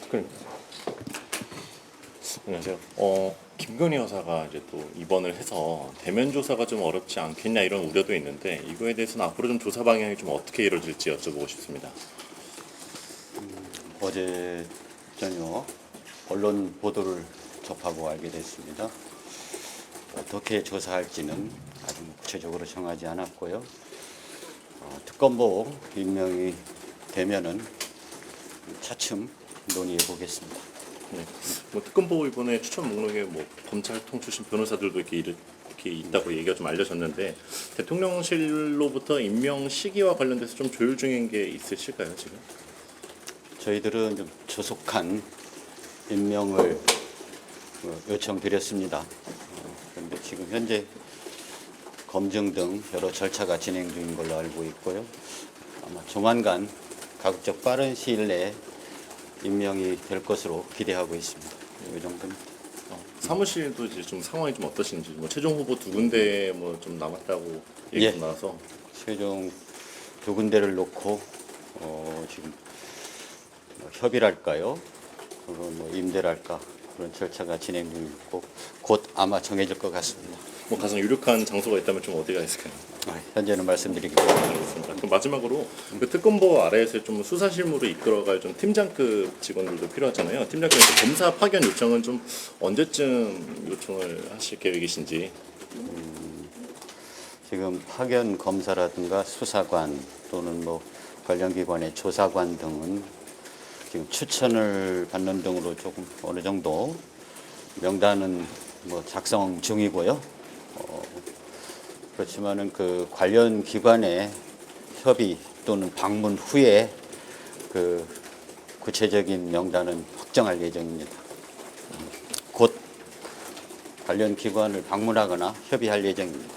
그러니까. 안녕하세요. 김건희 여사가 이제 또 입원을 해서 대면 조사가 좀 어렵지 않겠냐 이런 우려도 있는데 이거에 대해서는 앞으로 좀 조사 방향이 좀 어떻게 이루어질지 여쭤보고 싶습니다. 어제 저녁 언론 보도를 접하고 알게 됐습니다. 어떻게 조사할지는 아직 구체적으로 정하지 않았고요. 특검보 임명이 되면은 차츰 논의해 보겠습니다. 네. 뭐 특검보 이번에 추천 목록에 뭐 검찰통 출신 변호사들도 이렇게 있다고 얘기가 좀 알려졌는데 대통령실로부터 임명 시기와 관련돼서 좀 조율 중인 게 있으실까요 지금? 저희들은 좀 조속한 임명을 요청드렸습니다. 그런데 지금 현재 검증 등 여러 절차가 진행 중인 걸로 알고 있고요. 아마 조만간 가급적 빠른 시일 내에 임명이 될 것으로 기대하고 있습니다. 이 정도입니다. 사무실도 이제 좀 상황이 좀 어떠신지 뭐 최종 후보 두 군데 뭐 좀 남았다고 얘기 좀 나와서 최종 두 군데를 놓고 지금 협의랄까요? 뭐 임대랄까 그런 절차가 진행 중이고 곧 아마 정해질 것 같습니다. 뭐 가장 유력한 장소가 있다면 좀 어디가 있을까요? 현재는 말씀드리기 어렵습니다. 알겠습니다. 그럼 마지막으로 그 특검보 아래에서 좀 수사 실무를 이끌어갈 좀 팀장급 직원들도 필요하잖아요. 팀장급에서 검사 파견 요청은 좀 언제쯤 요청을 하실 계획이신지. 지금 파견 검사라든가 수사관 또는 뭐 관련 기관의 조사관 등은 지금 추천을 받는 등으로 조금 어느 정도 명단은 뭐 작성 중이고요. 그렇지만은 그 관련 기관의 협의 또는 방문 후에 그 구체적인 명단은 확정할 예정입니다. 곧 관련 기관을 방문하거나 협의할 예정입니다.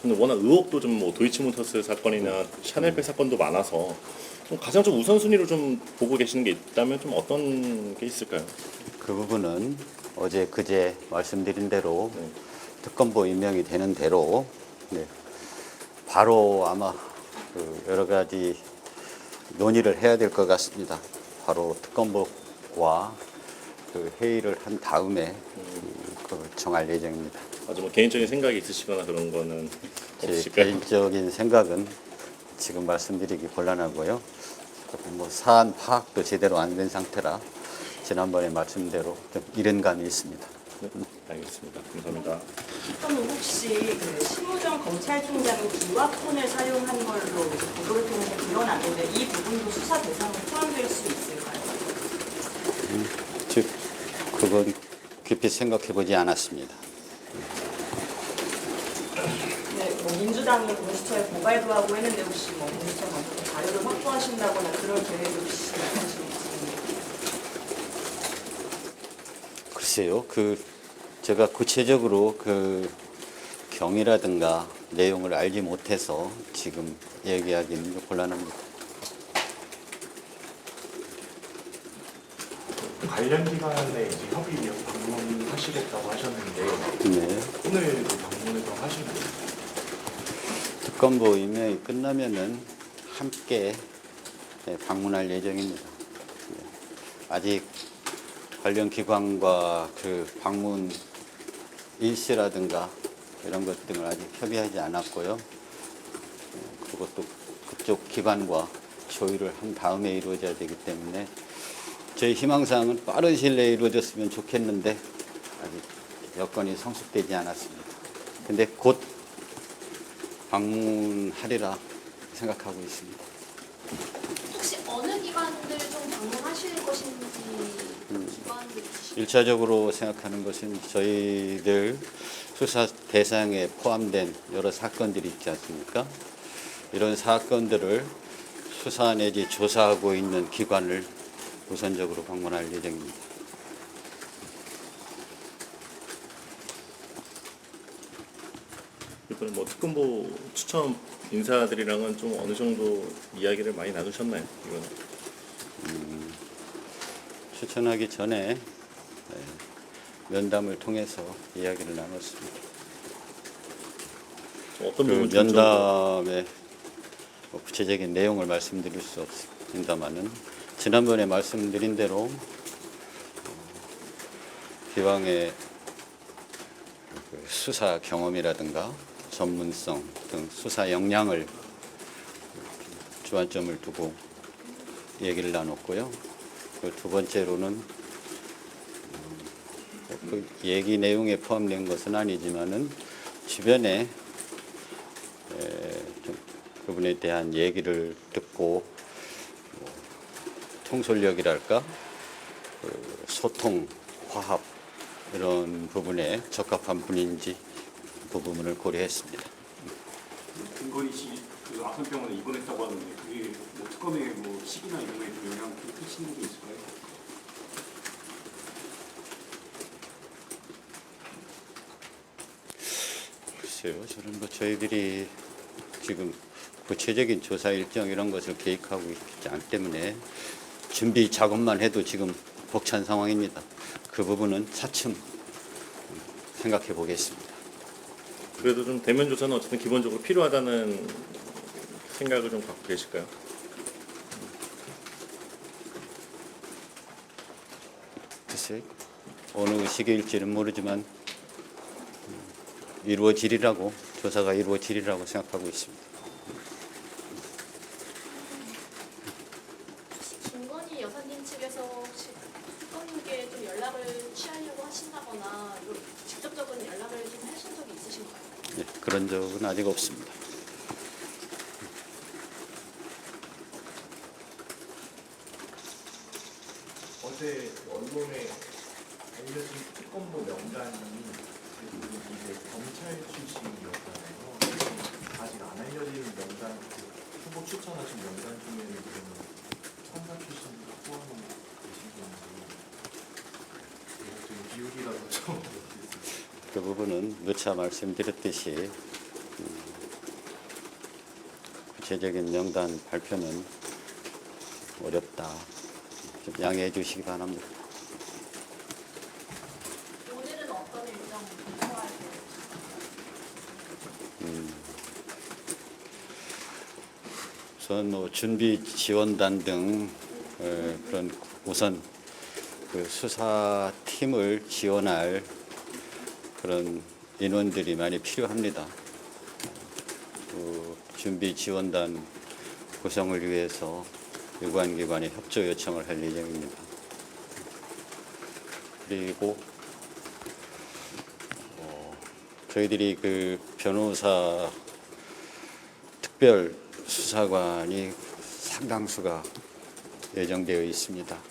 근데 워낙 의혹도 좀 뭐 도이치모터스 사건이나 샤넬백 사건도 많아서 좀 가장 좀 우선순위로 좀 보고 계시는 게 있다면 좀 어떤 게 있을까요? 그 부분은 어제 그제 말씀드린 대로 특검보 임명이 되는 대로 바로 아마 그 여러 가지 논의를 해야 될 것 같습니다. 바로 특검보와 그 회의를 한 다음에 그 정할 예정입니다. 아주 뭐 개인적인 생각이 있으시거나 그런 거는 제 없으실까요? 개인적인 생각은 지금 말씀드리기 곤란하고요. 뭐 사안 파악도 제대로 안 된 상태라 지난번에 말씀대로 좀 이른 감이 있습니다. 네, 알겠습니다. 감사합니다. 그럼 혹시 그 심우정 검찰총장이 기와폰을 사용한 걸로 보도를 통해서 드러났는데 이 부분도 수사 대상에 포함될 수 있을까요? 즉 그건 깊이 생각해 보지 않았습니다. 네, 뭐 민주당이 공수처에 고발도 하고 했는데 혹시 뭐 공수처 먼저 자료를 확보하신다거나 그런 계획이 혹시 있으신지? 글쎄요, 제가 구체적으로 그 경위라든가 내용을 알지 못해서 지금 얘기하기는 곤란합니다. 관련 기관에 이제 협의위원 방문하시겠다고 하셨는데 네. 오늘 방문을 하시나요? 특검보 임명이 끝나면은 함께 방문할 예정입니다. 아직 관련 기관과 그 방문 일시라든가 이런 것 등을 아직 협의하지 않았고요. 그것도 그쪽 기관과 조율을 한 다음에 이루어져야 되기 때문에 저희 희망사항은 빠른 시일 내에 이루어졌으면 좋겠는데 아직 여건이 성숙되지 않았습니다. 근데 곧 방문하리라 생각하고 있습니다. 혹시 어느 기관들 좀 방문하실 것인지 기관들 있으실까요? 1차적으로 생각하는 것은 저희들 수사 대상에 포함된 여러 사건들이 있지 않습니까? 이런 사건들을 수사 내지 조사하고 있는 기관을 우선적으로 방문할 예정입니다. 이번에 뭐 특검보 추천 인사들이랑은 좀 어느 정도 이야기를 많이 나누셨나요? 이건 추천하기 전에 면담을 통해서 이야기를 나눴습니다. 어떤 그 부분 중점으로 면담의 구체적인 내용을 말씀드릴 수 없습니다만은 지난번에 말씀드린 대로 기왕의 그 수사 경험이라든가 전문성 등 수사 역량을 주안점을 두고 얘기를 나눴고요. 그 두 번째로는 그 얘기 내용에 포함된 것은 아니지만은 주변에 좀 그분에 대한 얘기를 듣고 통솔력이랄까 그 소통, 화합 이런 부분에 적합한 분인지 그 부분을 고려했습니다. 김건희 씨 그 아산병원에 입원했다고 하는데 그게 뭐 특검의 뭐 시기나 이런 거에 좀 영향을 끼치는 게 있을까요? 글쎄요, 저는 뭐 저희들이 지금 구체적인 조사 일정 이런 것을 계획하고 있지 않기 때문에 준비 작업만 해도 지금 벅찬 상황입니다. 그 부분은 차츰 생각해 보겠습니다. 그래도 좀 대면 조사는 어쨌든 기본적으로 필요하다는 생각을 좀 갖고 계실까요? 글쎄 어느 시기일지는 모르지만 이루어지리라고 조사가 이루어지리라고 생각하고 있습니다. 김건희 여사님 측에서 혹시 특검님께 좀 연락을 취하려고 하신다거나 직접적인 연락을 좀 하신 적이 있으신가요? 네, 그런 적은 아직 없습니다. 어제 언론에 알려진 특검보 명단이 이제 검찰 출신이었잖아요. 아직 안 알려진 명단, 그 후보 추천하신 명단 중에는 지금 판사 출신도 포함이 되신 건지 좀 기울이라도 좀 그 부분은 누차 말씀드렸듯이 구체적인 명단 발표는 어렵다. 좀 양해해 주시기 바랍니다. 오늘은 어떤 일정 소화할 우선 뭐 준비 지원단 등 그런 우선 그 수사팀을 지원할 그런 인원들이 많이 필요합니다. 그 준비 지원단 구성을 위해서 유관기관에 협조 요청을 할 예정입니다. 그리고 저희들이 그 변호사 특별 수사관이 상당수가 예정되어 있습니다.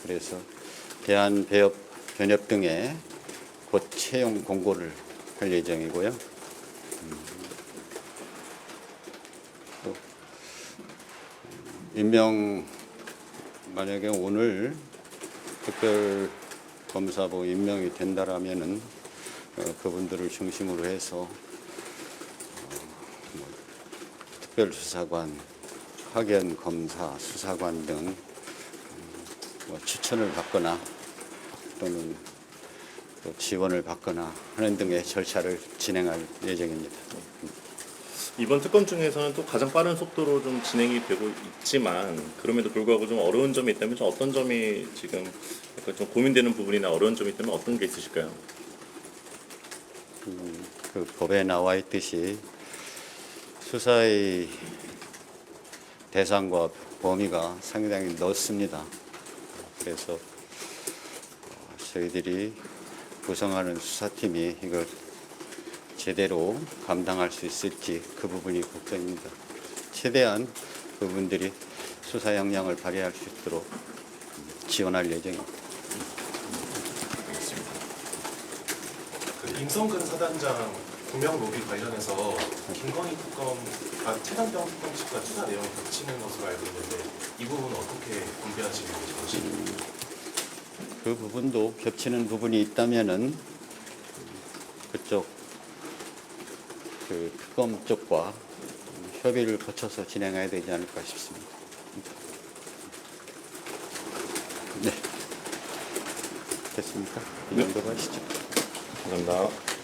그래서 대한배업 변협 등에 곧 채용 공고를 할 예정이고요. 또 임명 만약에 오늘 특별 검사부 임명이 된다라면은 그분들을 중심으로 해서 특별수사관, 파견 검사, 수사관 등 추천을 받거나 또는 또 지원을 받거나 하는 등의 절차를 진행할 예정입니다. 이번 특검 중에서는 또 가장 빠른 속도로 좀 진행이 되고 있지만 그럼에도 불구하고 좀 어려운 점이 있다면 좀 어떤 점이 지금 약간 좀 고민되는 부분이나 어려운 점이 있다면 어떤 게 있으실까요? 그 법에 나와 있듯이 수사의 대상과 범위가 상당히 넓습니다. 그래서 저희들이 구성하는 수사팀이 이걸 제대로 감당할 수 있을지 그 부분이 걱정입니다. 최대한 그분들이 수사 역량을 발휘할 수 있도록 지원할 예정입니다. 그 임성근 사단장 구명 로비 관련해서 김건희 특검, 최단병 특검 측과 수사 내용이 겹치는 것으로 알고 있는데 이 부분은 어떻게 분배하시는 게 좋으신가요? 그 부분도 겹치는 부분이 있다면은 그쪽 그 특검 쪽과 협의를 거쳐서 진행해야 되지 않을까 싶습니다. 네, 됐습니까? 이 정도로 하시죠. 감사합니다.